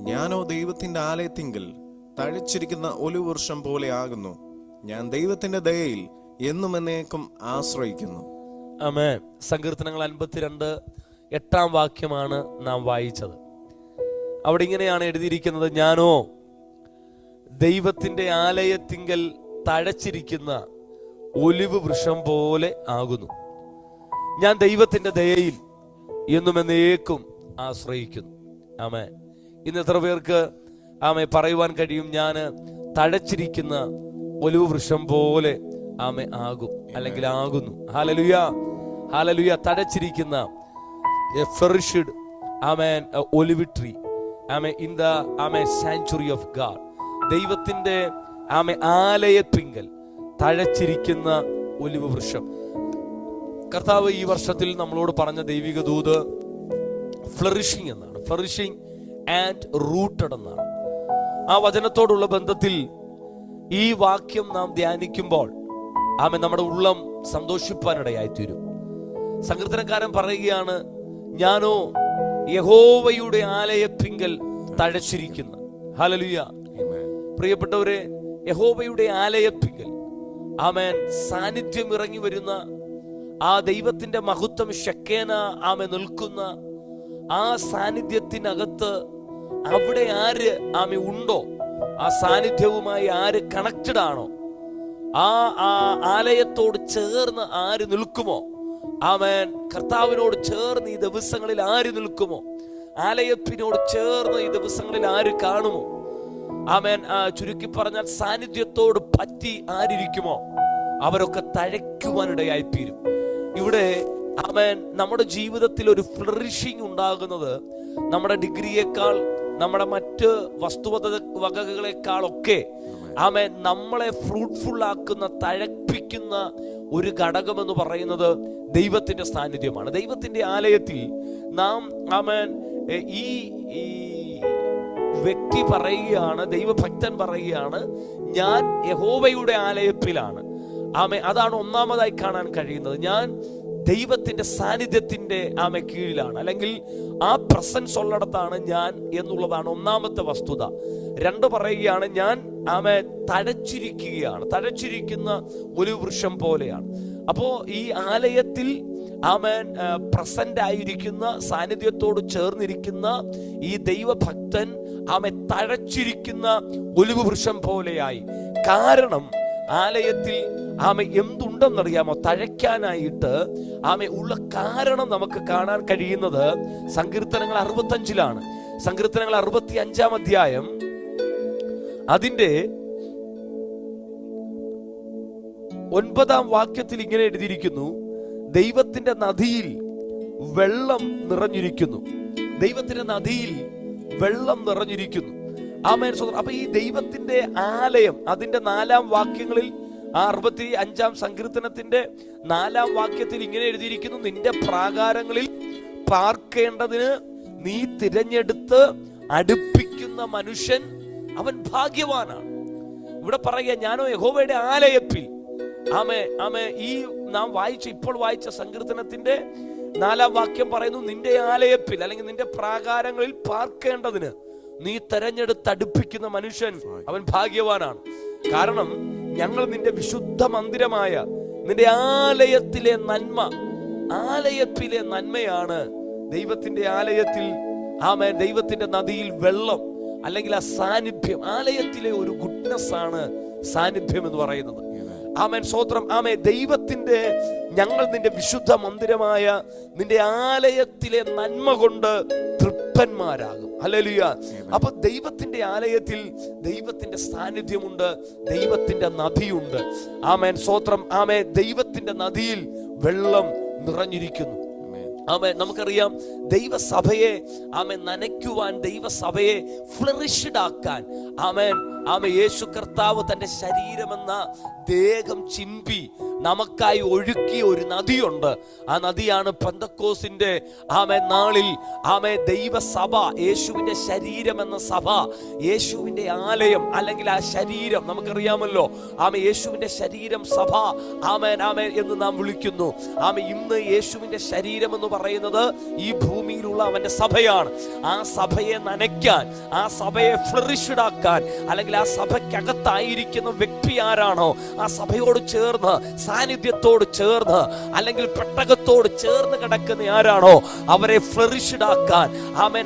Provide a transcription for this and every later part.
ഞാനോ ദൈവത്തിന്റെ ആലയത്തിങ്കൽ തഴച്ചിരിക്കുന്ന ഒലിവൃക്ഷം പോലെ ആകുന്നു. ഞാൻ ദൈവത്തിന്റെ ദയയിൽ എന്നും എന്നേക്കും ആശ്രയിക്കുന്നു. ആമേൻ. സങ്കീർത്തനങ്ങൾ 52 8 വാക്യമാണ് നാം വായിച്ചത്. അവിടെ ഇങ്ങനെയാണ് എഴുതിയിരിക്കുന്നത്: ഞാനോ ദൈവത്തിന്റെ ആലയത്തിങ്കൽ തഴച്ചിരിക്കുന്ന ഒലിവ് വൃക്ഷം പോലെ ആകുന്നു. ഞാൻ ദൈവത്തിന്റെ ദയയിൽ എന്നും എന്നേക്കും ആശ്രയിക്കുന്നു. ആമേൻ. ഇന്ന് എത്ര പേർക്ക് ആമേ പറയുവാൻ കഴിയും, ഞാൻ തഴച്ചിരിക്കുന്ന ഒലിവ് വൃക്ഷം പോലെ ആമേ ആകും, അല്ലെങ്കിൽ ആകുന്നു? Hallelujah, hallelujah. തഴച്ചിരിക്കുന്ന flourished amen olive tree amen in the amen sanctuary of God. ദൈവത്തിന്റെ ആമേ ആലയത്തിങ്കൽ തഴച്ചിരിക്കുന്ന ഒലിവ് വൃക്ഷം. കർത്താവ് ഈ വർഷത്തിൽ നമ്മളോട് പറഞ്ഞ ദൈവിക ദൂത് ഫ്ലറിഷിംഗ് എന്നാണ്. ഫ്ലറിഷിംഗ് ആൻഡ് റൂട്ടഡ് എന്നാണ്. ആ വചനത്തോടുള്ള ബന്ധത്തിൽ ഈ വാക്യം നാം ധ്യാനിക്കുമ്പോൾ ആമേൻ നമ്മുടെ ഉള്ളം സന്തോഷിപ്പാനിടയായിത്തീരും. സങ്കീർത്തനക്കാരൻ പറയുകയാണ്, ഞാനോ യഹോവയുടെ ആലയത്തിങ്കൽ തഴച്ചിരിക്കുന്ന. ഹല്ലേലൂയ. പ്രിയപ്പെട്ടവരെ, യഹോവയുടെ ആലയത്തിങ്കൽ ആമേൻ സാന്നിധ്യം ഇറങ്ങി വരുന്ന ആ ദൈവത്തിന്റെ മഹത്വം ശക്കേന ആമേ നിൽക്കുന്ന ആ സാന്നിധ്യത്തിനകത്ത് അവിടെ ആര് ആമേ ഉണ്ടോ, ആ സാന്നിധ്യവുമായി ആര് കണക്റ്റഡ് ആണോ, ആ ആലയത്തോട് ചേർന്ന് ആര് നിൽക്കുമോ, ആമേൻ കർത്താവിനോട് ചേർന്ന് ഈ ദിവസങ്ങളിൽ ആര് നിൽക്കുമോ, ആലയത്തിനോട് ചേർന്ന് ഈ ദിവസങ്ങളിൽ ആര് കാണുമോ, ആമേൻ ചുരുക്കി പറഞ്ഞാൽ സാന്നിധ്യത്തോട് പറ്റി ആരിയ്ക്കുമോ, അവരൊക്കെ തഴയ്ക്കുവാനിടയായിത്തീരും. ഇവിടെ ആമേൻ നമ്മുടെ ജീവിതത്തിൽ ഒരു ഫ്ലറിഷിംഗ് ഉണ്ടാകുന്നത് നമ്മുടെ ഡിഗ്രിയേക്കാൾ, നമ്മുടെ മറ്റ് വസ്തുവകകളെക്കാളൊക്കെ ആമേൻ നമ്മളെ ഫ്രൂട്ട്ഫുൾ ആക്കുന്ന, തഴപ്പിക്കുന്ന ഒരു ഘടകം എന്ന് പറയുന്നത് ദൈവത്തിന്റെ സാന്നിധ്യമാണ്. ദൈവത്തിന്റെ ആലയത്തിൽ നാം ആമേൻ ഈ വ്യക്തി പറയുകയാണ്, ദൈവഭക്തൻ പറയുകയാണ്, ഞാൻ യഹോവയുടെ ആലയത്തിലാണ്. ആമേ അതാണ് ഒന്നാമതായി കാണാൻ കഴിയുന്നത്. ഞാൻ ദൈവത്തിന്റെ സാന്നിധ്യത്തിന്റെ ആമേ കീഴിലാണ്, അല്ലെങ്കിൽ ആ പ്രസൻസ് ഉള്ളിടത്താണ് ഞാൻ എന്നുള്ളതാണ് ഒന്നാമത്തെ വസ്തുത. 2 പറയുകയാണ്, ഞാൻ ആമേ തഴച്ചിരിക്കുകയാണ്, തഴച്ചിരിക്കുന്ന ഒരു വൃക്ഷം പോലെയാണ്. അപ്പോ ഈ ആലയത്തിൽ ആമേൻ പ്രസന്റ് ആയിരിക്കുന്ന, സാന്നിധ്യത്തോട് ചേർന്നിരിക്കുന്ന ഈ ദൈവഭക്തൻ ആമേ തഴച്ചിരിക്കുന്ന ഒലിവ് വൃക്ഷം പോലെയായി. കാരണം ആലയത്തിൽ ആമേ എന്തുണ്ടെന്നറിയാമോ? തഴയ്ക്കാനായിട്ട് ആമേ ഉള്ള കാരണം നമുക്ക് കാണാൻ കഴിയുന്നത് സങ്കീർത്തനങ്ങൾ 65 സങ്കീർത്തനങ്ങൾ 65 അധ്യായം അതിന്റെ 9 വാക്യത്തിൽ ഇങ്ങനെ എഴുതിയിരിക്കുന്നു: ദൈവത്തിന്റെ നദിയിൽ വെള്ളം നിറഞ്ഞിരിക്കുന്നു. ദൈവത്തിന്റെ നദിയിൽ വെള്ളം നിറഞ്ഞിരിക്കുന്നു. ആമേൻ. അപ്പൊ ഈ ദൈവത്തിന്റെ ആലയം, അതിന്റെ 4 വാക്യങ്ങളിൽ, ആ 65 സങ്കീർത്തനത്തിന്റെ 4 വാക്യത്തിൽ ഇങ്ങനെ എഴുതിയിരിക്കുന്നു: നിന്റെ പ്രാകാരങ്ങളിൽ പാർക്കേണ്ടതിന് നീ തിരഞ്ഞെടുത്ത് അടുപ്പിക്കുന്ന മനുഷ്യൻ അവൻ ഭാഗ്യവാനാണ്. ഇവിടെ പറയുക, ഞാനോ യഹോവയുടെ ആലയത്തിൽ. ആമേ ഈ നാം ഇപ്പോൾ വായിച്ച സങ്കീർത്തനത്തിന്റെ 4 വാക്യം പറയുന്നു, നിന്റെ ആലയത്തിൽ അല്ലെങ്കിൽ നിന്റെ പ്രാകാരങ്ങളിൽ പാർക്കേണ്ടതിന് നീ തെരഞ്ഞെടുത്ത് അടുപ്പിക്കുന്ന മനുഷ്യൻ അവൻ ഭാഗ്യവാനാണ്. കാരണം ഞങ്ങൾ നിന്റെ വിശുദ്ധ മന്ദിരമായ നിന്റെ ആലയത്തിലെ നന്മയാണ്. ദൈവത്തിന്റെ ആലയത്തിൽ ആമേൻ ദൈവത്തിന്റെ നദിയിൽ വെള്ളം, അല്ലെങ്കിൽ ആ സാന്നിധ്യം, ആലയത്തിലെ ഒരു ഗുഡ്നസ് ആണ് സാന്നിധ്യം എന്ന് പറയുന്നത്. ആമേൻ, സ്തോത്രം. ആമേ ദൈവത്തിന്റെ, ഞങ്ങൾ നിന്റെ വിശുദ്ധ മന്ദിരമായ നിന്റെ ആലയത്തിലെ നന്മ കൊണ്ട് തൃപ്തന്മാരാകും. ഹല്ലേലൂയ. അപ്പൊ ദൈവത്തിന്റെ ആലയത്തിൽ ദൈവത്തിന്റെ സാന്നിധ്യമുണ്ട്, ദൈവത്തിന്റെ നദിയുണ്ട്. ആമേൻ, സ്തോത്രം. ആമേ ദൈവത്തിന്റെ നദിയിൽ വെള്ളം നിറഞ്ഞിരിക്കുന്നു. ആമേൻ. നമുക്കറിയാം, ദൈവസഭയെ ആമേൻ നനയ്ക്കുവാൻ, ദൈവസഭയെ ഫ്ലറിഷ്ഡ് ആക്കാൻ ആമേൻ യേശു കർത്താവ് തന്റെ ശരീരമെന്ന ദേഹം ചിമ്പി നമുക്കായി ഒഴുക്കിയ ഒരു നദിയുണ്ട്. ആ നദിയാണ് പെന്തക്കോസ്തിന്റെ നാളിൽ ദൈവസഭ, യേശുവിന്റെ ശരീരം എന്ന സഭ, യേശുവിന്റെ ആലയം അല്ലെങ്കിൽ ആ ശരീരം നമുക്കറിയാമല്ലോ. യേശുവിന്റെ ശരീരം സഭ എന്ന് നാം വിളിക്കുന്നു. ഇന്ന് യേശുവിന്റെ ശരീരം എന്ന് പറയുന്നത് ഈ ഭൂമിയിലുള്ള അവന്റെ സഭയാണ്. ആ സഭയെ നനയ്ക്കാൻ, ആ സഭയെ ഫ്ലറിഷ്ഡ് ആക്കാൻ, അല്ലെങ്കിൽ ആ സഭയ്ക്കകത്തായിരിക്കുന്ന വ്യക്തി ആരാണോ, ആ സഭയോട് ചേർന്ന്, സാന്നിധ്യത്തോട് ചേർന്ന്, അല്ലെങ്കിൽ പെട്ടകത്തോട് ചേർന്ന് കിടക്കുന്ന ആരാണോ, അവരെ ഫ്ലറിഷ്ഡ് ആക്കാൻ,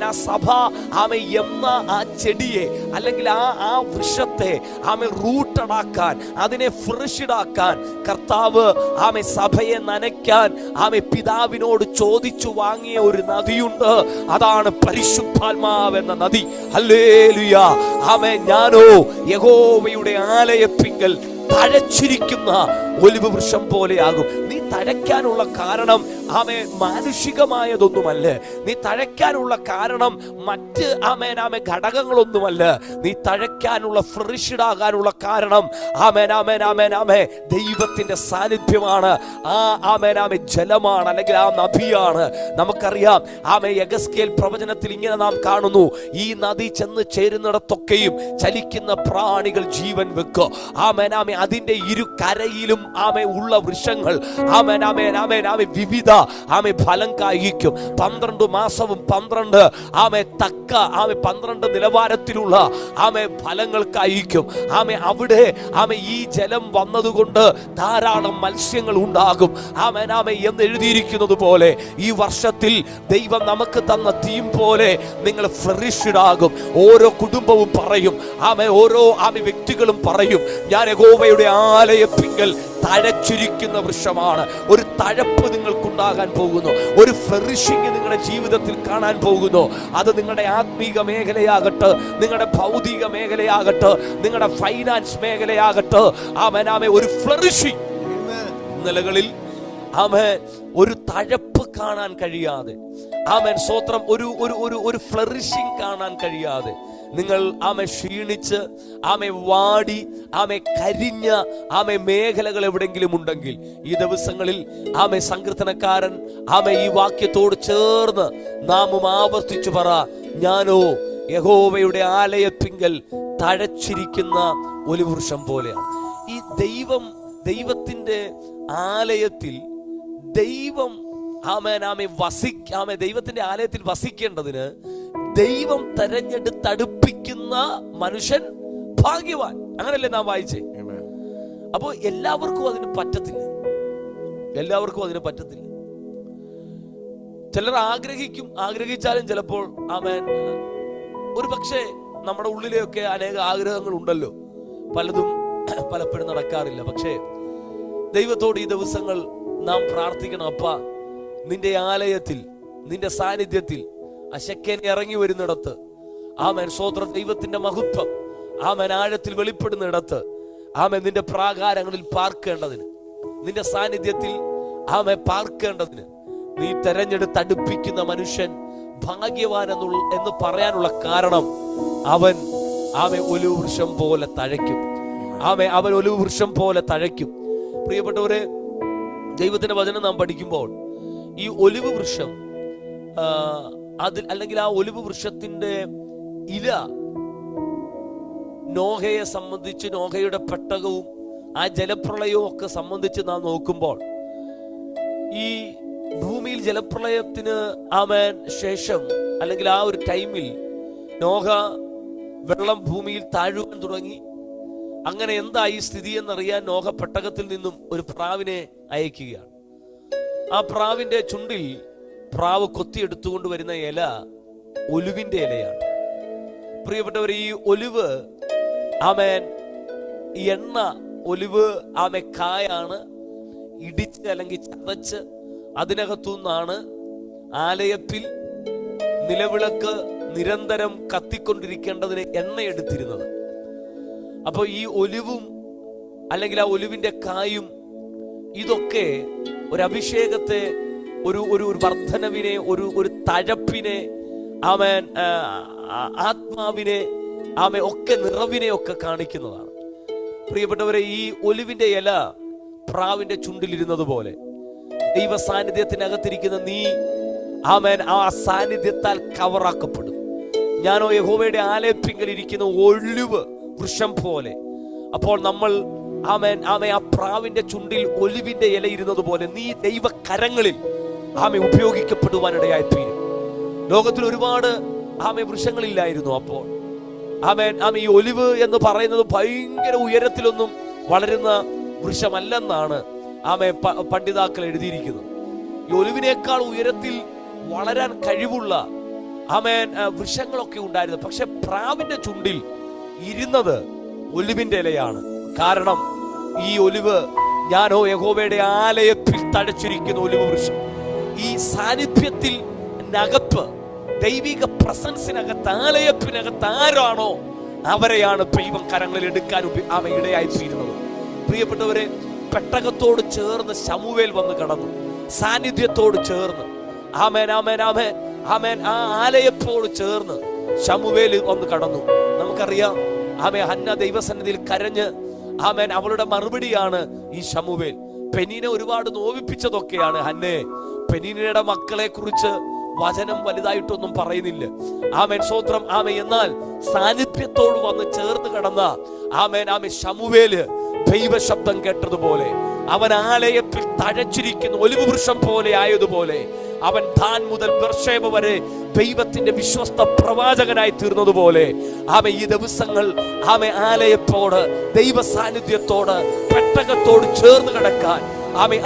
ആ സഭ എന്ന ആ ചെടിയെ അല്ലെങ്കിൽ ആ വൃക്ഷത്തെ റൂട്ടഡ് ആക്കാൻ, അതിനെ ഫ്ലറിഷ്ഡ് ആക്കാൻ കർത്താവ് സഭയെ നനയ്ക്കാൻ പിതാവിനോട് ചോദിച്ചു വാങ്ങിയ ഒരു നദിയുണ്ട്. അതാണ് പരിശുദ്ധാത്മാവ് എന്ന നദി. ഹല്ലേലൂയ. ഞാനോ യഹോവയുടെ ആലയത്തിങ്കൽ തഴച്ചിരിക്കുന്ന ഒലിവ് വൃക്ഷം പോലെയാകും. നീ തഴയ്ക്കാനുള്ള കാരണം മാനുഷികമായതൊന്നുമല്ല. നീ തഴയ്ക്കാനുള്ള കാരണം മറ്റ് ഘടകങ്ങളൊന്നുമല്ല. നീ തഴയ്ക്കാനുള്ള ഫ്ലറിഷ്ഡ് ആകാനുള്ള കാരണം ദൈവത്തിന്റെ സാന്നിധ്യമാണ്. ജലമാണ്, അല്ലെങ്കിൽ ആ നദിയാണ്. നമുക്കറിയാം യെഹെസ്കേൽ പ്രവചനത്തിൽ ഇങ്ങനെ നാം കാണുന്നു, ഈ നദി ചെന്ന് ചേരുന്നിടത്തൊക്കെയും ചലിക്കുന്ന പ്രാണികൾ ജീവൻ വെക്കും. അതിന്റെ ഇരു കരയിലും ഉള്ള വൃക്ഷങ്ങൾ വിവിധ ഫലം കായ്ക്കും. 12 മാസവും 12 നിലവാരത്തിലുള്ള ഫലങ്ങൾ കായ്ക്കും. അവിടെ ഈ ജലം വന്നതുകൊണ്ട് ധാരാളം മത്സ്യങ്ങൾ ഉണ്ടാകും. എന്ന് എഴുതിയിരിക്കുന്നത് പോലെ ഈ വർഷത്തിൽ ദൈവം നമുക്ക് തന്ന തീം പോലെ നിങ്ങൾ ഫ്ലറിഷ്ഡ് ആകും. ഓരോ കുടുംബവും പറയും, ഓരോ വ്യക്തികളും പറയും, ഞാൻ യഹോവയുടെ ആലയത്തിങ്കൽ തഴച്ചിരിക്കുന്ന വൃക്ഷമാണ്. ഒരു തഴപ്പ് നിങ്ങൾക്കുണ്ടാകാൻ പോകുന്നു. ഒരു ഫ്ലറിഷിംഗ് നിങ്ങളുടെ ജീവിതത്തിൽ കാണാൻ പോകുന്നു. അത് നിങ്ങളുടെ ആത്മീക മേഖലയാകട്ടെ, നിങ്ങളുടെ ഭൗതിക മേഖലയാകട്ടെ, നിങ്ങളുടെ ഫൈനാൻസ് മേഖലയാകട്ടെ, ഒരു ഫ്ലറിഷിംഗ്. ഇന്നലകളിൽ ഒരു തഴപ്പ് കാണാൻ കഴിയാതെ, സ്വത്രം ഒരു ഫ്ലറിഷിംഗ് കാണാൻ കഴിയാതെ നിങ്ങൾ ക്ഷീണിച്ച് വാടി കരിഞ്ഞ മേഖലകൾ എവിടെങ്കിലും ഉണ്ടെങ്കിൽ ഈ ദിവസങ്ങളിൽ സങ്കീർത്തനക്കാരൻ ഈ വാക്യത്തോട് ചേർന്ന് നാമും ആവർത്തിച്ചു പറ, ഞാനോ യഹോവയുടെ ആലയത്തിങ്കൽ തഴച്ചിരിക്കുന്ന ഒലിവൃക്ഷം പോലെയാണ്. ഈ ദൈവത്തിന്റെ ആലയത്തിൽ ദൈവം ദൈവത്തിന്റെ ആലയത്തിൽ വസിക്കേണ്ടതിന് ദൈവം തെരഞ്ഞെടുത്തടുപ്പിക്കുന്ന മനുഷ്യൻ ഭാഗ്യവാൻ. അങ്ങനല്ലേ നാം വായിച്ചേ? അപ്പോ എല്ലാവർക്കും അതിന് പറ്റത്തില്ല. ചിലർ ആഗ്രഹിച്ചാലും ചിലപ്പോൾ ഒരു പക്ഷേ നമ്മുടെ ഉള്ളിലെയൊക്കെ അനേക ആഗ്രഹങ്ങൾ ഉണ്ടല്ലോ, പലതും പലപ്പോഴും നടക്കാറില്ല. പക്ഷേ ദൈവത്തോട് ഈ ദിവസങ്ങൾ നാം പ്രാർത്ഥിക്കണം, അപ്പാ നിന്റെ ആലയത്തിൽ, നിന്റെ സാന്നിധ്യത്തിൽ അശക്കേൻ ഇറങ്ങി വരുന്നിടത്ത് സ്വോത്രം ദൈവത്തിന്റെ മഹത്വം ആഴത്തിൽ വെളിപ്പെടുന്നിടത്ത് നിന്റെ പ്രാകാരങ്ങളിൽ പാർക്കേണ്ടതിന്, നിന്റെ സാന്നിധ്യത്തിൽ പാർക്കേണ്ടതിന് നീ തെരഞ്ഞെടുത്തടുപ്പിക്കുന്ന മനുഷ്യൻ ഭാഗ്യവാൻ എന്ന് പറയാനുള്ള കാരണം അവൻ ഒലിവ് വൃക്ഷം പോലെ തഴയ്ക്കും. അവൻ ഒലിവ് വൃക്ഷം പോലെ തഴയ്ക്കും. പ്രിയപ്പെട്ടവരെ, ദൈവത്തിന്റെ വചനം നാം പഠിക്കുമ്പോൾ ഈ ഒലിവ് വൃക്ഷം അതിൽ, അല്ലെങ്കിൽ ആ ഒലിവ് വൃക്ഷത്തിന്റെ ഇല നോഹയെ സംബന്ധിച്ച്, നോഹയുടെ പെട്ടകവും ആ ജലപ്രളയവും ഒക്കെ സംബന്ധിച്ച് നാം നോക്കുമ്പോൾ, ഈ ഭൂമിയിൽ ജലപ്രളയത്തിന് ശേഷം, അല്ലെങ്കിൽ ആ ഒരു ടൈമിൽ നോഹ വെള്ളം ഭൂമിയിൽ താഴുവാൻ തുടങ്ങി. അങ്ങനെ എന്തായി സ്ഥിതി എന്നറിയാൻ നോഹ പെട്ടകത്തിൽ നിന്നും ഒരു പ്രാവിനെ അയക്കുകയാണ്. ആ പ്രാവിന്റെ ചുണ്ടിൽ പ്രാവ് കൊത്തിയെടുത്തുകൊണ്ട് വരുന്ന ഇല ഒലിവിന്റെ ഇലയാണ്. പ്രിയപ്പെട്ടവർ, ഈ ഒലിവ് എണ്ണ, ഒലിവ് കായാണ്. ഇടിച്ച് അല്ലെങ്കിൽ ചതച്ച് അതിനകത്തുനിന്നാണ് ആലയത്തിൽ നിലവിളക്ക് നിരന്തരം കത്തിക്കൊണ്ടിരിക്കേണ്ടതിന് എണ്ണ എടുത്തിരുന്നത്. അപ്പൊ ഈ ഒലിവും അല്ലെങ്കിൽ ആ ഒലിവിന്റെ കായും ഇതൊക്കെ ഒരു അഭിഷേകത്തെ, ഒരു വർധനവിനെ, ഒരു തഴപ്പിനെ, ആത്മാവിനെ, ഒക്കെ നിറവിനെ ഒക്കെ കാണിക്കുന്നതാണ്. പ്രിയപ്പെട്ടവരെ, ഈ ഒലിവിന്റെ ഇല പ്രാവിന്റെ ചുണ്ടിലിരുന്നത് പോലെ ദൈവ സാന്നിധ്യത്തിനകത്തിരിക്കുന്ന നീ ആമേൻ ആ സാന്നിധ്യത്താൽ കവറാക്കപ്പെടും. ഞാനോ യഹോവയുടെ ആലയത്തിങ്കൽ ഇരിക്കുന്ന ഒലിവ് വൃക്ഷം പോലെ. അപ്പോൾ നമ്മൾ ആമേൻ ആ പ്രാവിന്റെ ചുണ്ടിൽ ഒലിവിന്റെ ഇല ഇരുന്നത് പോലെ നീ ദൈവ കരങ്ങളിൽ ഉപയോഗിക്കപ്പെടുവാനിടയായി തീരും. ലോകത്തിൽ ഒരുപാട് വൃക്ഷങ്ങളില്ലായിരുന്നു. അപ്പോൾ ഈ ഒലിവ് എന്ന് പറയുന്നത് ഭയങ്കര ഉയരത്തിലൊന്നും വളരുന്ന വൃക്ഷമല്ലെന്നാണ് പണ്ഡിതാക്കൾ എഴുതിയിരിക്കുന്നത്. ഈ ഒലിവിനേക്കാൾ ഉയരത്തിൽ വളരാൻ കഴിവുള്ള വൃക്ഷങ്ങളൊക്കെ ഉണ്ടായിരുന്നു. പക്ഷെ പ്രാവിന്റെ ചുണ്ടിൽ ഇരുന്നത് ഒലിവിന്റെ ഇലയാണ്. കാരണം ഈ ഒലിവ് ഞാനോ യഹോവയുടെ ആലയത്തിൽ തഴച്ചിരിക്കുന്ന ഒലിവ് വൃക്ഷം. ഈ സാന്നിധ്യത്തിൽ നകത്ത്, ദൈവിക പ്രസൻസിനകത്ത്, ആലയത്തിനകത്ത് ആരാണോ അവരെയാണ് ദൈവം കരങ്ങളിൽ എടുക്കാൻ ഇടയായി തീരുന്നത്. പ്രിയപ്പെട്ടവരെ, പെട്ടകത്തോട് ചേർന്ന് ശമൂവേൽ വന്ന് കടന്നു. സാന്നിധ്യത്തോട് ചേർന്ന് ആ ആലയത്തോട് ചേർന്ന് ശമൂവേൽ വന്ന് കടന്നു. നമുക്കറിയാം ഹന്ന ദൈവസന്നിധിയിൽ കരഞ്ഞ് അവളുടെ മറുപടിയാണ് ഈ ശമൂവേൽ. പെനീനെ ഒരുപാട് നോവിപ്പിച്ചതൊക്കെയാണ് ഹന്നെ. പെനീനയുടെ മക്കളെ കുറിച്ച് വചനം വലുതായിട്ടൊന്നും പറയുന്നില്ല. സ്തോത്രം. എന്നാൽ സാന്നിധ്യത്തോട് വന്ന് ചേർന്ന് കടന്ന ശമൂവേല് ദൈവശബ്ദം കേട്ടതുപോലെ അവൻ ആലയത്തിൽ തഴച്ചിരിക്കുന്ന ഒലിവ് വൃക്ഷം പോലെ ആയതുപോലെ അവൻ താൻ മുതൽ ബർശേബ വരെ ദൈവത്തിന്റെ വിശ്വസ്ത പ്രവാചകനായി തീർന്നതുപോലെ ഈ ദിവസങ്ങൾ ആലയത്തോട്, ദൈവ സാന്നിധ്യത്തോട്, പെട്ടകത്തോട് ചേർന്ന് കിടക്കാൻ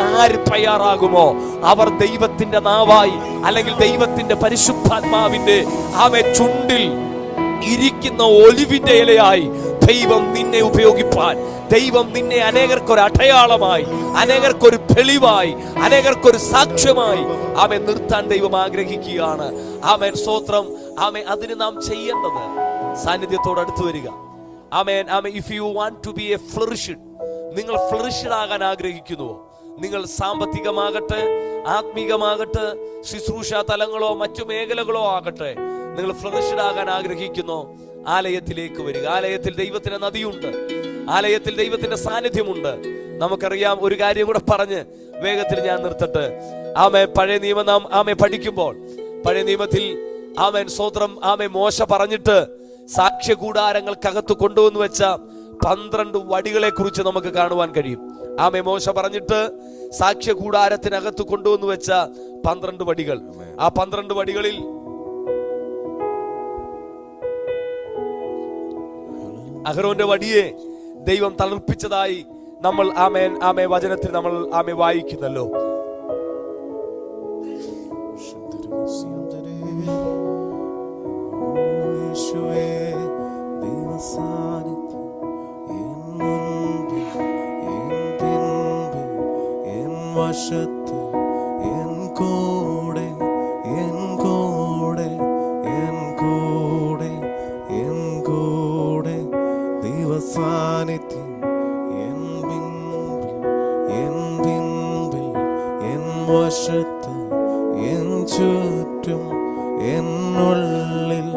ആര് തയ്യാറാകുമോ അവർ ദൈവത്തിന്റെ നാവായി, അല്ലെങ്കിൽ ദൈവത്തിന്റെ പരിശുദ്ധാത്മാവിന്റെ ചുണ്ടിൽ ഇരിക്കുന്ന ഒലിവിന്റെ ഇലയായി ദൈവം നിന്നെ ഉപയോഗിപ്പാൻ, ദൈവം നിന്നെ അനേകർക്കൊരു അടയാളമായി, അനേകർക്കൊരു തെളിവായി, അനേകർക്കൊരു സാക്ഷ്യമായി നിർത്താൻ ദൈവം ആഗ്രഹിക്കുകയാണ്. സ്തോത്രം. അതിന് നാം ചെയ്യേണ്ടത് സാന്നിധ്യത്തോട് അടുത്ത് വരിക. If you want to be a flourished, നിങ്ങൾ ഫ്ലറിഷ്ഡ് ആകാൻ ആഗ്രഹിക്കുന്നുവോ? നിങ്ങൾ സാമ്പത്തികമാകട്ടെ, ആത്മീകമാകട്ടെ, ശുശ്രൂഷ തലങ്ങളോ മറ്റു മേഖലകളോ ആകട്ടെ, നിങ്ങൾ ഫ്ലറിഷ്ഡ് ആകാൻ ആഗ്രഹിക്കുന്നോ? ആലയത്തിലേക്ക് വരിക. ആലയത്തിൽ ദൈവത്തിന്റെ നദിയുണ്ട്, ആലയത്തിൽ ദൈവത്തിന്റെ സാന്നിധ്യമുണ്ട്. നമുക്കറിയാം. ഒരു കാര്യം കൂടെ പറഞ്ഞ് വേഗത്തിൽ ഞാൻ നിർത്തട്ടെ. പഴയ നിയമം നാം പഠിക്കുമ്പോൾ, പഴയ നിയമത്തിൽ സ്തോത്രം മോശ പറഞ്ഞിട്ട് സാക്ഷ്യ കൂടാരങ്ങൾക്കകത്ത് കൊണ്ടുവന്ന് വെച്ച 12 വടികളെ കുറിച്ച് നമുക്ക് കാണുവാൻ കഴിയും. മോശ പറഞ്ഞിട്ട് സാക്ഷ്യ കൂടാരത്തിനകത്ത് കൊണ്ടുവന്ന് വെച്ച 12 വടികൾ. ആ 12 വടികളിൽ അഹരോന്റെ വടിയെ ദൈവം തളർപ്പിച്ചതായി നമ്മൾ വചനത്തിൽ നമ്മൾ വായിക്കുന്നല്ലോ. വശത്ത് എൻ കൂടെ, എൻ കൂടെ, എൻ കൂടെ, എൻ കൂടെ ദൈവസാന്നിധ്യം എൻ പിൻപിൽ, എൻ പിൻപിൽ, എൻ വശത്ത്, എൻ ചുറ്റും, എന്നുള്ളിൽ,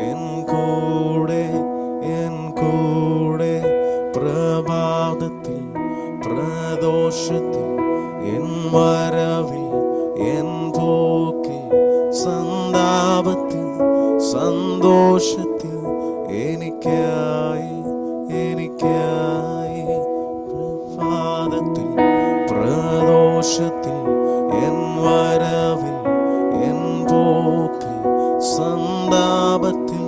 എൻ കൂടെ, എൻ കൂടെ പ്രഭാതത്തിൽ, പ്രദോഷത്തിൽ, എൻ വരവിൽ, എൻ പോക്കിൽ, സന്താപത്തിൽ, സന്തോഷത്തിൽ എനിക്കായി, എനിക്കായി പ്രഭാതത്തിൽ, പ്രദോഷത്തിൽ, എൻ വരവിൽ, എൻ പോക്കിൽ, സന്താപത്തിൽ,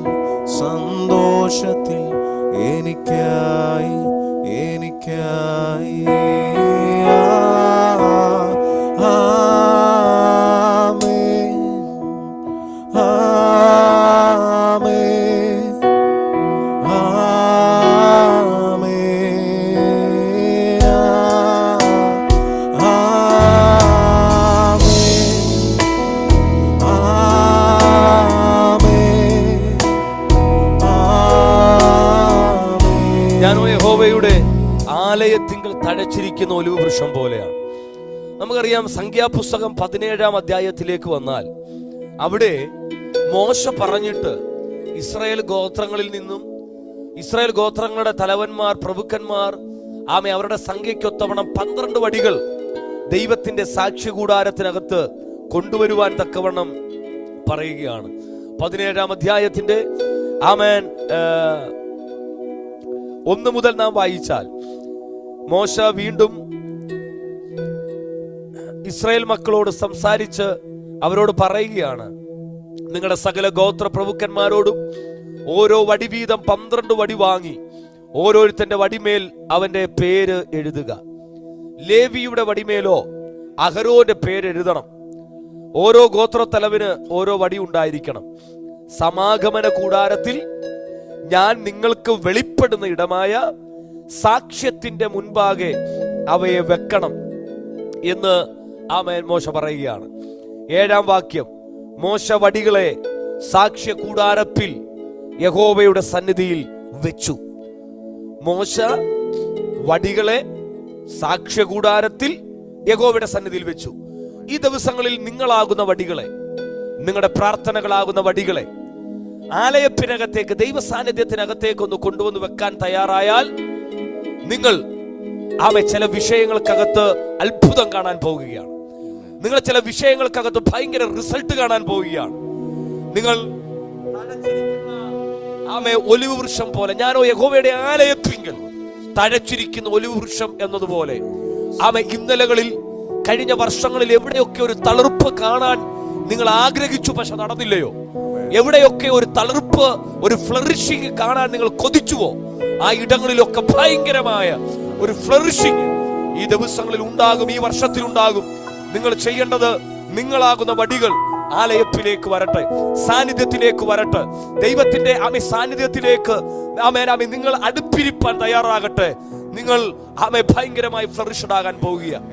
സന്തോഷത്തിൽ എനിക്കായി, എനിക്കായി. ഞാനോ യഹോവയുടെ ആലയത്തിങ്കൽ തഴച്ചിരിക്കുന്ന ഒലിവ് വൃക്ഷം പോലെയാണ്. നമുക്കറിയാം. സംഖ്യാപുസ്തകം 17-ാം അധ്യായത്തിലേക്ക് വന്നാൽ അവിടെ മോശ പറഞ്ഞിട്ട് ഇസ്രായേൽ ഗോത്രങ്ങളിൽ നിന്നും ഇസ്രായേൽ ഗോത്രങ്ങളുടെ തലവന്മാർ, പ്രഭുക്കന്മാർ അവരുടെ സംഖ്യയ്ക്കൊത്തവണ്ണം 12 വടികൾ ദൈവത്തിന്റെ സാക്ഷ്യ കൂടാരത്തിനകത്ത് കൊണ്ടുവരുവാൻ തക്കവണ്ണം പറയുകയാണ്. 17-ാം അധ്യായത്തിന്റെ 1 മുതൽ നാം വായിച്ചാൽ, മോശ വീണ്ടും ഇസ്രായേൽ മക്കളോട് സംസാരിച്ച് അവരോട് പറയുകയാണ്, നിങ്ങളുടെ സകല ഗോത്ര പ്രഭുക്കന്മാരോടും ഓരോ വടി വീതം 12 വടി വാങ്ങി ഓരോരുത്തന്റെ വടിമേൽ അവന്റെ പേര് എഴുതുക. ലേവിയുടെ വടിമേലോ അഹരോന്റെ പേര് എഴുതണം. ഓരോ ഗോത്രത്തലവിന് ഓരോ വടി ഉണ്ടായിരിക്കണം. സമാഗമന കൂടാരത്തിൽ ഞാൻ നിങ്ങൾക്ക് വെളിപ്പെടുന്ന ഇടമായ സാക്ഷ്യത്തിന്റെ മുൻപാകെ അവയെ വെക്കണം എന്ന് മോശ പറയുകയാണ്. 7-ാം വാക്യം, മോശ വടികളെ സാക്ഷ്യ കൂടാരത്തിൽ യഹോവയുടെ സന്നിധിയിൽ വെച്ചു. മോശ വടികളെ സാക്ഷ്യ കൂടാരത്തിൽ യഹോവയുടെ സന്നിധിയിൽ വെച്ചു. ഈ ദിവസങ്ങളിൽ നിങ്ങളാകുന്ന വടികളെ, നിങ്ങളുടെ പ്രാർത്ഥനകളാകുന്ന വടികളെ ആലയത്തിനകത്തേക്ക്, ദൈവ സാന്നിധ്യത്തിനകത്തേക്ക് ഒന്ന് കൊണ്ടുവന്ന് വെക്കാൻ തയ്യാറായാൽ നിങ്ങൾ ചില വിഷയങ്ങൾക്കകത്ത് അത്ഭുതം കാണാൻ പോവുകയാണ്. നിങ്ങൾ ചില വിഷയങ്ങൾക്കകത്ത് ഭയങ്കര റിസൾട്ട് കാണാൻ പോവുകയാണ്. നിങ്ങൾ ഒലിവ് വൃക്ഷം പോലെ, ഞാനോ യഹോവയുടെ ആലയത്തിങ്കൽ തഴച്ചിരിക്കുന്ന ഒലിവ് വൃക്ഷം എന്നതുപോലെ ഇന്നലകളിൽ, കഴിഞ്ഞ വർഷങ്ങളിൽ എവിടെയൊക്കെ ഒരു തളിർപ്പ് കാണാൻ നിങ്ങൾ ആഗ്രഹിച്ചു, പക്ഷെ നടന്നില്ലയോ? എവിടെയൊക്കെ ഒരു തളിർപ്പ്, ഒരു ഫ്ലറിഷിംഗ് കാണാൻ നിങ്ങൾ കൊതിച്ചുവോ? ആ ഇടങ്ങളിലൊക്കെ ഭയങ്കരമായ ഒരു ഫ്ലറിഷിംഗ് ഈ ദിവസങ്ങളിൽ ഉണ്ടാകും, ഈ വർഷത്തിൽ ഉണ്ടാകും. നിങ്ങൾ ചെയ്യേണ്ടത്, നിങ്ങളാകുന്ന വടികൾ ആലയത്തിലേക്ക് വരട്ടെ, സാന്നിധ്യത്തിലേക്ക് വരട്ടെ, ദൈവത്തിന്റെ സാന്നിധ്യത്തിലേക്ക് നിങ്ങൾ അടുപ്പിരിപ്പാൻ തയ്യാറാകട്ടെ. നിങ്ങൾ ഭയങ്കരമായി ഫ്ലറിഷ്ഡ് ആകാൻ പോവുകയാണ്.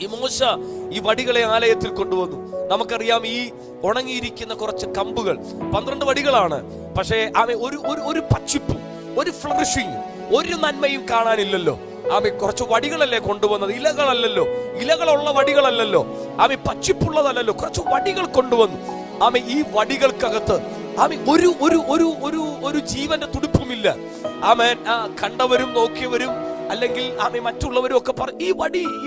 ഈ മോശ ഈ വടികളെ ആലയത്തിൽ കൊണ്ടുവന്നു. നമുക്കറിയാം, ഈ ഉണങ്ങിയിരിക്കുന്ന കുറച്ച് കമ്പുകൾ 12 വടികളാണ്. പക്ഷേ ഒരു പച്ചിപ്പും ഒരു ഫ്ലറിഷിംഗ്, ഒരു നന്മയും കാണാനില്ലല്ലോ. കുറച്ച് വടികളല്ലേ കൊണ്ടുവന്നത്, ഇലകളല്ലല്ലോ, ഇലകളുള്ള വടികളല്ലല്ലോ, പച്ചിപ്പുള്ളതല്ലല്ലോ, കുറച്ച് വടികൾ കൊണ്ടുവന്നു. ഈ വടികൾക്കകത്ത് ഒരു ജീവന്റെ തുടിപ്പുമില്ല. കണ്ടവരും നോക്കിയവരും അല്ലെങ്കിൽ മറ്റുള്ളവരും ഒക്കെ ഈ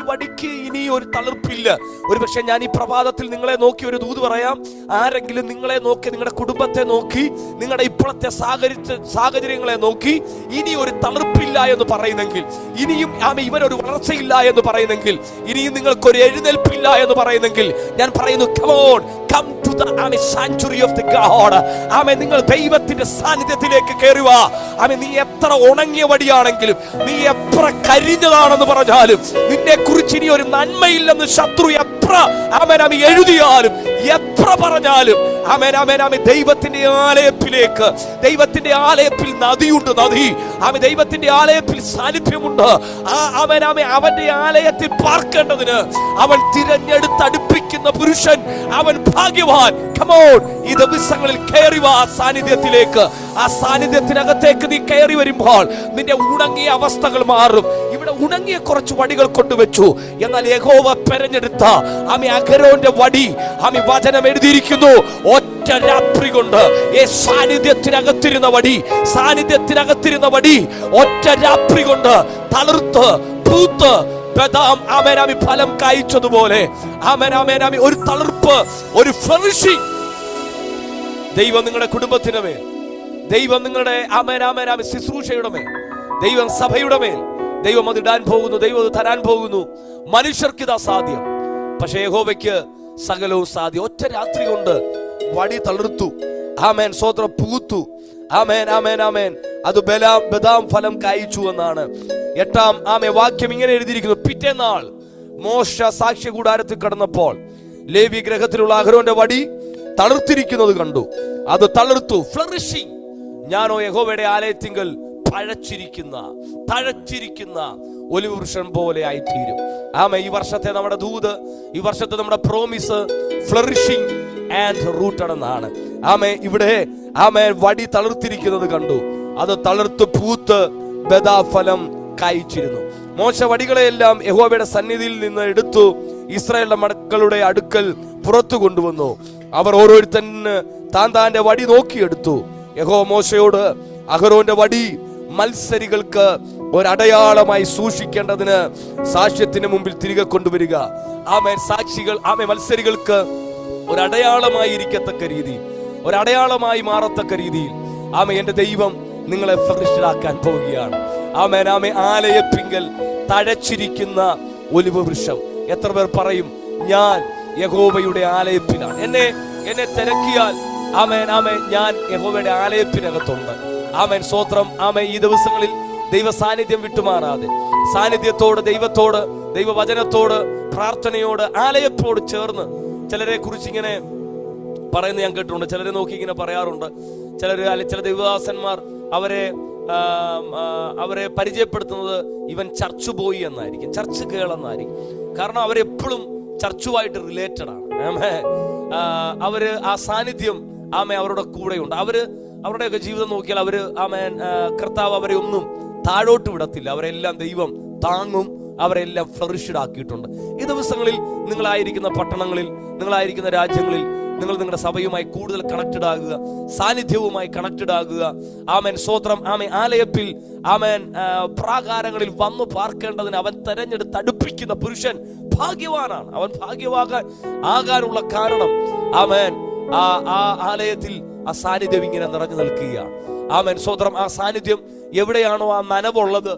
വടിക്ക് ഇനി ഒരു തളിർപ്പില്ല. ഒരു പക്ഷെ ഞാൻ ഈ പ്രഭാതത്തിൽ നിങ്ങളെ നോക്കി ഒരു ദൂത് പറയാം. ആരെങ്കിലും നിങ്ങളെ നോക്കി, നിങ്ങളുടെ കുടുംബത്തെ നോക്കി, നിങ്ങളുടെ ഇപ്പോഴത്തെ സാഹചര്യങ്ങളെ നോക്കി ഇനി ഒരു തളിർപ്പില്ല എന്ന് പറയുന്നെങ്കിൽ, ഇനിയും ഇവനൊരു വളർച്ചയില്ല എന്ന് പറയുന്നെങ്കിൽ, ഇനിയും നിങ്ങൾക്കൊരു എഴുന്നേൽപ്പില്ല എന്ന് പറയുന്നെങ്കിൽ, ഞാൻ പറയുന്നു, come on, come to the sanctuary of the God. നിങ്ങൾ ദൈവത്തിന്റെ സാന്നിധ്യത്തിലേക്ക് കയറുക. നീ എത്ര ഉണങ്ങിയ വടിയാണെങ്കിലും, നീ എത്ര കരിഞ്ഞതാണെന്ന് പറഞ്ഞാലും, നിന്നെ കുറിച്ച് ഇനി ഒരു നന്മയില്ലെന്ന് ശത്രു എത്ര എഴുതിയാലും, എത്ര പറഞ്ഞാലും, ദൈവത്തിന്റെ ആലയത്തിലേക്ക്, ദൈവത്തിന്റെ ആലയത്തിൽ നദിയുണ്ട്, നദി. ദൈവത്തിന്റെ ആലയത്തിൽ സാന്നിധ്യമുണ്ട്. അവന്റെ ആലയത്തിൽ പാർക്കേണ്ടതിന് അവൻ തിരഞ്ഞെടുത്തടുപ്പിക്കുന്ന പുരുഷൻ അവൻ ഭാഗ്യവാൻ. കമോൺ, ഈ ദിവസങ്ങളിൽ കയറി വാ സാന്നിധ്യത്തിലേക്ക്. ആ സാന്നിധ്യത്തിനകത്തേക്ക് നീ കയറി വരുമ്പോൾ നിന്റെ ഉണങ്ങിയ അവസ്ഥകൾ മാറും. ഇവിടെ ഉണങ്ങിയ കുറച്ച് വടികൾ കൊണ്ടുവച്ചു. എന്നാൽ യഹോവ പെരഞ്ഞെടുത്ത അഹരോന്റെ വടി, വചനം എഴുതിയിരിക്കുന്നു, ഒറ്റ രാത്രി കൊണ്ട് സാന്നിധ്യത്തിനകത്തിരുന്ന വടി ഒറ്റ രാത്രി കൊണ്ട് തളിർത്ത് പൂത്ത് ഫലം കായ്ച്ചതുപോലെ ഒരു തളിർപ്പ്, ഒരു ഫ്ലറിഷിംഗ് ദൈവം നിങ്ങളുടെ കുടുംബത്തിന് മേൽ, ദൈവം നിങ്ങളുടെ ശുശ്രൂഷയുടെ മേൽ, ദൈവം സഭയുടെ മേൽ ദൈവം അത് ഇടാൻ പോകുന്നു, ദൈവം അത് തരാൻ പോകുന്നു. മനുഷ്യർക്ക് ഇത് അസാധ്യം, പക്ഷേ യഹോവയ്ക്ക് സകലവും സാധ്യം. ഒറ്റ രാത്രി കൊണ്ട് വടി തളിർത്തു. സ്വോത്രം പൂത്തു. അത് ബദാം ഫലം കായ്ച്ചു എന്നാണ്. 8-ാം വാക്യം ഇങ്ങനെ എഴുതിയിരിക്കുന്നു, പിറ്റേന്നാൾ മോശ സാക്ഷ്യ കൂടാരത്തിൽ കടന്നപ്പോൾ ലേവി ഗൃഹത്തിലുള്ള അഹരോന്റെ വടി തളിർത്തിരിക്കുന്നത് കണ്ടു. അത് തളിർത്തു, ഫ്ലറിഷിംഗ്. ഞാനോ യഹോവയുടെ ആലയത്തിങ്കൽ തഴച്ചിരിക്കുന്ന ഒലിവ് വൃക്ഷം പോലെ ആയിത്തീരും. ഈ വർഷത്തെ നമ്മുടെ ദൂത്, ഈ വർഷത്തെ നമ്മുടെ പ്രോമിസ് ഫ്ലറിഷിംഗ് ആൻഡ് റൂട്ടഡ് എന്നാണ്. ഇവിടെ വടി തളിർത്തിരിക്കുന്നത് കണ്ടു. അത് തളിർത്ത് പൂത്ത് ബദാഫലം കായ്ച്ചിരുന്നു. മോശ വടികളെയെല്ലാം യഹോവയുടെ സന്നിധിയിൽ നിന്ന് എടുത്തു ഇസ്രായേലിന്റെ മക്കളുടെ അടുക്കൽ പുറത്തു കൊണ്ടുവന്നു. അവർ ഓരോരുത്തന് താൻ താന്റെ വടി നോക്കിയെടുത്തു. യഹോവ മോശയോട്, അഹരോന്റെ വടി മത്സരികൾക്ക് ഒരടയാളമായി സൂക്ഷിക്കേണ്ടതിന് സാക്ഷ്യത്തിന് മുമ്പിൽ തിരികെ കൊണ്ടുവരിക. ആമേൻ. സാക്ഷികൾ മത്സരികൾക്ക് ഒരടയാളമായി ഇരിക്കത്തക്ക രീതിയിൽ, ഒരടയാളമായി മാറത്തക്ക രീതിയിൽ എന്റെ ദൈവം നിങ്ങളെ ഫ്ലറിഷ്ഡാക്കാൻ പോവുകയാണ്. ആലയത്തിങ്കൽ തഴച്ചിരിക്കുന്ന ഒലിവ് വൃക്ഷം. എത്ര പേർ പറയും, ഞാൻ യഹോവയുടെ ആലയത്തിലാണ്, എന്നെ തിരക്കിയാൽ ഞാൻ യഹോവയുടെ ആലയത്തിനകത്തുണ്ട്. സ്തോത്രം. ഈ ദിവസങ്ങളിൽ ദൈവ സാന്നിധ്യം വിട്ടുമാറാതെ സാന്നിധ്യത്തോട്, ദൈവത്തോട്, ദൈവവചനത്തോട്, പ്രാർത്ഥനയോട്, ആലയത്തോട് ചേർന്ന് ചിലരെ കുറിച്ച് ഇങ്ങനെ പറയുന്നത് ഞാൻ കേട്ടിട്ടുണ്ട്. ചിലരെ നോക്കി ഇങ്ങനെ പറയാറുണ്ട്. ചില ദൈവദാസന്മാർ അവരെ പരിചയപ്പെടുത്തുന്നത് ഇവൻ ചർച്ച് ബോയ് എന്നായിരിക്കും, ചർച്ച് ഗേൾ എന്നായിരിക്കും. കാരണം അവരെപ്പോഴും ചർച്ചുമായിട്ട് റിലേറ്റഡ് ആണ്. അവര് ആ സാന്നിധ്യം അവരുടെ കൂടെയുണ്ട്. അവരുടെയൊക്കെ ജീവിതം നോക്കിയാൽ കർത്താവ് അവരെ ഒന്നും താഴോട്ട് വിടത്തില്ല. അവരെല്ലാം ദൈവം താങ്ങും, അവരെല്ലാം ഫ്ലറിഷ്ഡ് ആക്കിയിട്ടുണ്ട്. ഈ ദിവസങ്ങളിൽ നിങ്ങളായിരിക്കുന്ന പട്ടണങ്ങളിൽ, നിങ്ങളായിരിക്കുന്ന രാജ്യങ്ങളിൽ നിങ്ങളുടെ സഭയുമായി കൂടുതൽ കണക്റ്റഡ് ആകുക, സാന്നിധ്യവുമായി കണക്റ്റഡ് ആകുക. സ്തോത്രം. ആലയത്തിൽ പ്രാകാരങ്ങളിൽ വന്നു പാർക്കേണ്ടതിന് അവൻ തെരഞ്ഞെടുത്ത് അടുപ്പിക്കുന്ന പുരുഷൻ ഭാഗ്യവാനാണ്. അവൻ ആകാനുള്ള കാരണം ആ ആലയത്തിൽ ആ സാന്നിധ്യം ഇങ്ങനെ നിറഞ്ഞു നിൽക്കുകയാണ്. സ്തോത്രം. ആ സാന്നിധ്യം എവിടെയാണോ ആ നനവുള്ളത്,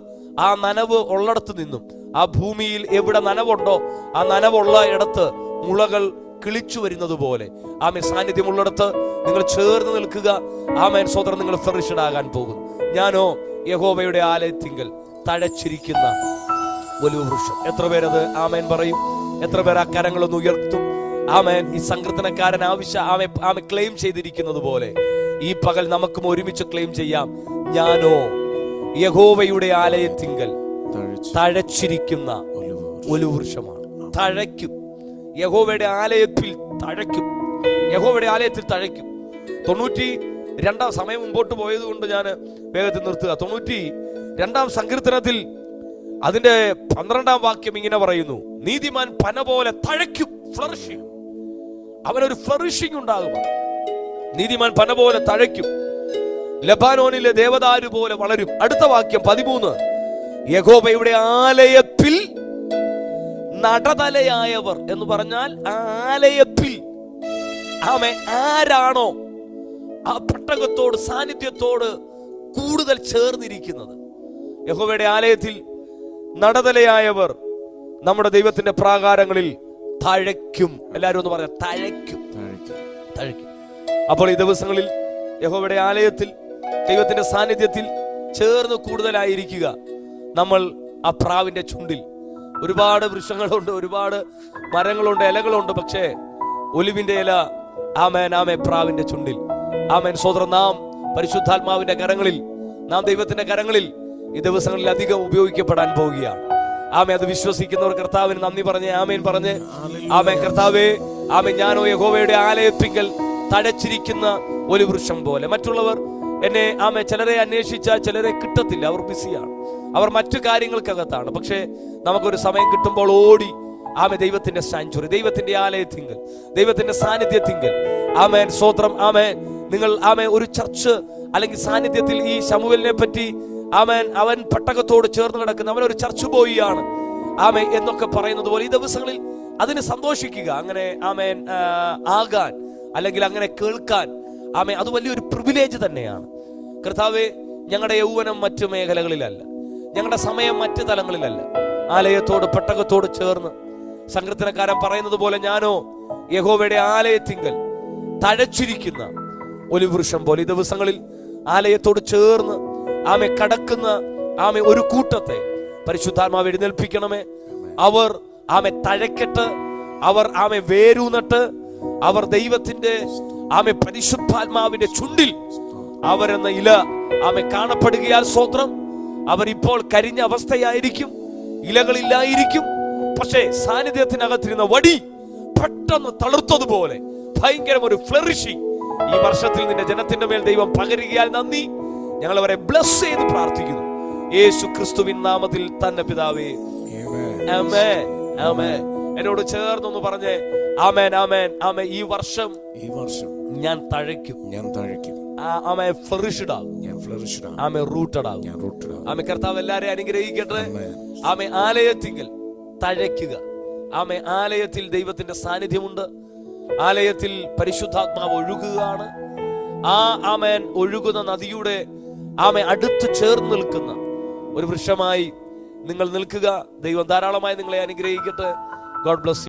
ആ നനവ് ഉള്ളിടത്ത് നിന്നും, ആ ഭൂമിയിൽ എവിടെ നനവുണ്ടോ ആ നനവുള്ള ഇടത്ത് മുളകൾ കിളിച്ചു വരുന്നത് പോലെ സാന്നിധ്യം ഉള്ളിടത്ത് നിങ്ങൾ ചേർന്ന് നിൽക്കുക. സ്തോത്രം. നിങ്ങൾ ഫ്ലറിഷ്ഡ് ആകാൻ പോകുന്നു. ഞാനോ യഹോവയുടെ ആലയത്തിങ്കൽ തഴച്ചിരിക്കുന്ന ഒലിവ് വൃക്ഷം. എത്ര പേരത് പറയും? എത്ര പേർ ആ കരങ്ങളൊന്ന് ഉയർത്തും? ഈ സങ്കീർത്തനക്കാരൻ ക്ലെയിം ചെയ്തിരിക്കുന്നത് പോലെ ഈ പകൽ നമുക്കും ഒരുമിച്ച് ക്ലെയിം ചെയ്യാം. ഞാനോ യഹോവയുടെ ആലയത്തിങ്കൽ തഴച്ചിരിക്കുന്ന ഒലിവ് വൃക്ഷമാണ്. തഴയ്ക്കും. യഹോവയുടെ ആലയത്തിൽ തഴയ്ക്കും. യഹോവയുടെ ആലയത്തിൽ തഴയ്ക്കും. 92 സമയം മുമ്പോട്ട് പോയത് കൊണ്ട് ഞാൻ വേഗത്തിൽ നിർത്തുക. 92 സങ്കീർത്തനത്തിൽ അതിന്റെ 12 വാക്യം ഇങ്ങനെ പറയുന്നു: നീതിമാൻ പന പോലെ തഴയ്ക്കും. ഫ്ലറിഷിംഗ്. അവനൊരു ഫ്ലറിഷിംഗ് ഉണ്ടാകും. നീതിമാൻ പന പോലെ തഴയ്ക്കും, ലബാനോനിലെ ദേവദാരു പോലെ വളരും. അടുത്ത വാക്യം 13: യഹോവയുടെ ആലയത്തിൽ നടതലയായവർ എന്ന് പറഞ്ഞാൽ ആലയത്തിൽ ആരാണോ ആ പെട്ടകത്തോട്, സാന്നിധ്യത്തോട് കൂടുതൽ ചേർന്നിരിക്കുന്നത്. യഹോവയുടെ ആലയത്തിൽ നടതലയായവർ നമ്മുടെ ദൈവത്തിന്റെ പ്രാകാരങ്ങളിൽ തഴയ്ക്കും. എല്ലാവരും ഒന്ന് പറയാം, തഴയ്ക്കും. തഴയ്ക്കും. അപ്പോൾ ഈ ദിവസങ്ങളിൽ യഹോവയുടെ ആലയത്തിൽ, ദൈവത്തിന്റെ സാന്നിധ്യത്തിൽ ചേർന്ന് കൂടുതലായിരിക്കുക. നമ്മൾ ആ പ്രാവിന്റെ ചുണ്ടിൽ ഒരുപാട് വൃക്ഷങ്ങളുണ്ട്, ഒരുപാട് മരങ്ങളുണ്ട്, ഇലകളുണ്ട്. പക്ഷേ ഒലിവിന്റെ ഇല പ്രാവിന്റെ ചുണ്ടിൽ. സ്തോത്രം. നാം പരിശുദ്ധാത്മാവിന്റെ കരങ്ങളിൽ, നാം ദൈവത്തിന്റെ കരങ്ങളിൽ ഈ ദിവസങ്ങളിൽ അധികം ഉപയോഗിക്കപ്പെടാൻ പോവുകയാണ്. അത് വിശ്വസിക്കുന്നവർ കർത്താവിന് നന്ദി പറഞ്ഞ് ആമേൻ പറഞ്ഞ് കർത്താവേ, ഞാനോ യഹോവയുടെ ആലയത്തിങ്കൽ തഴച്ചിരിക്കുന്ന ഒരു വൃക്ഷം പോലെ. മറ്റുള്ളവർ എന്നെ ചിലരെ അന്വേഷിച്ചാൽ ചിലരെ കിട്ടത്തില്ല, അവർ ബിസിയാണ്, അവർ മറ്റു കാര്യങ്ങൾക്കകത്താണ്. പക്ഷേ നമുക്കൊരു സമയം കിട്ടുമ്പോൾ ഓടി ദൈവത്തിന്റെ സാങ്ച്വറി, ദൈവത്തിന്റെ ആലയത്തിങ്കൽ, ദൈവത്തിന്റെ സാന്നിധ്യത്തിങ്കൽ. സ്തോത്രം. നിങ്ങൾ ഒരു ചർച്ച് അല്ലെങ്കിൽ സാന്നിധ്യത്തിൽ, ഈ ശമൂവേലിനെ പറ്റി അവൻ പെട്ടകത്തോട് ചേർന്ന് കിടക്കുന്ന അവൻ ഒരു ചർച്ച് ബോയിയാണ് എന്നൊക്കെ പറയുന്നത് പോലെ ഈ ദിവസങ്ങളിൽ അതിന് സന്തോഷിക്കുക. അങ്ങനെ ആകാൻ അല്ലെങ്കിൽ അങ്ങനെ കേൾക്കാൻ അത് വലിയൊരു പ്രിവിലേജ് തന്നെയാണ്. കർത്താവേ, ഞങ്ങളുടെ യൗവനം മറ്റു മേഖലകളിലല്ല, ഞങ്ങളുടെ സമയം മറ്റു തലങ്ങളിലല്ല, ആലയത്തോട് പെട്ടകത്തോട് ചേർന്ന് സങ്കീർത്തനക്കാരൻ പറയുന്നത് പോലെ ഞാനോ യഹോവയുടെ ആലയത്തിങ്കൽ തഴച്ചിരിക്കുന്ന ഒലിവ് വൃക്ഷം പോലെ. ഈ ദിവസങ്ങളിൽ ആലയത്തോട് ചേർന്ന് കടക്കുന്ന ഒരു കൂട്ടത്തെ പരിശുദ്ധാത്മാവ് എഴുന്നേൽപ്പിക്കണമേ. അവർ തഴക്കട്ട്, അവർ വേരൂന്നിട്ട്, അവർ ദൈവത്തിന്റെ പരിശുദ്ധാത്മാവിന്റെ ചുണ്ടിൽ അവരെന്ന ഇല കാണപ്പെടുകയാൽ സ്തോത്രം. അവർ ഇപ്പോൾ കരിഞ്ഞ അവസ്ഥയായിരിക്കും, ഇലകളില്ലായിരിക്കും. പക്ഷേ സാന്നിധ്യത്തിനകത്തിരുന്ന വടി പെട്ടെന്ന് തളർത്തതുപോലെ ഭയങ്കര ഒരു ഫ്ലറിഷിംഗ് ഈ വർഷത്തിൽ നിന്റെ ജനത്തിന്റെ മേൽ ദൈവം പകരുകയാൽ നന്ദി. ഞങ്ങൾ അവരെ ബ്ലസ് ചെയ്ത് പ്രാർത്ഥിക്കുന്നു യേശു ക്രിസ്തുവിൻ നാമത്തിൽ തന്നെ പിതാവേ, ആമേൻ. ആമേൻ. എന്നോട് ചേർന്നൊന്ന് പറഞ്ഞേ, ആമേൻ, ആമേൻ, ആമേൻ. ഈ വർഷം ഞാൻ തഴയ്ക്കും, ഫ്ലറിഷ്ഡ് ആകും. flourished ആകും. ആമേ റൂട്ടഡ് ആകും. ഞാൻ rooted ആകും. ആമേ കർത്താവ് എല്ലാരെയും അനുഗ്രഹിക്കട്ടെ. Amen. ആമേ ആലയത്തിങ്കൽ തഴയ്ക്കുക. ആമേ ആലയത്തിൽ ദൈവത്തിന്റെ സാന്നിധ്യമുണ്ട്. ആലയത്തിൽ പരിശുദ്ധാത്മാവ് ഒഴുകുകയാണ്. ആമേൻ ഒഴുകുന്ന നദിയുടെ ആമേ അടുത്ത് ചേർന്ന് നിൽക്കുന്ന ഒരു വൃക്ഷമായി നിങ്ങൾ നിൽക്കുക. ദൈവം ധാരാളമായി നിങ്ങളെ അനുഗ്രഹിക്കട്ടെ. God bless.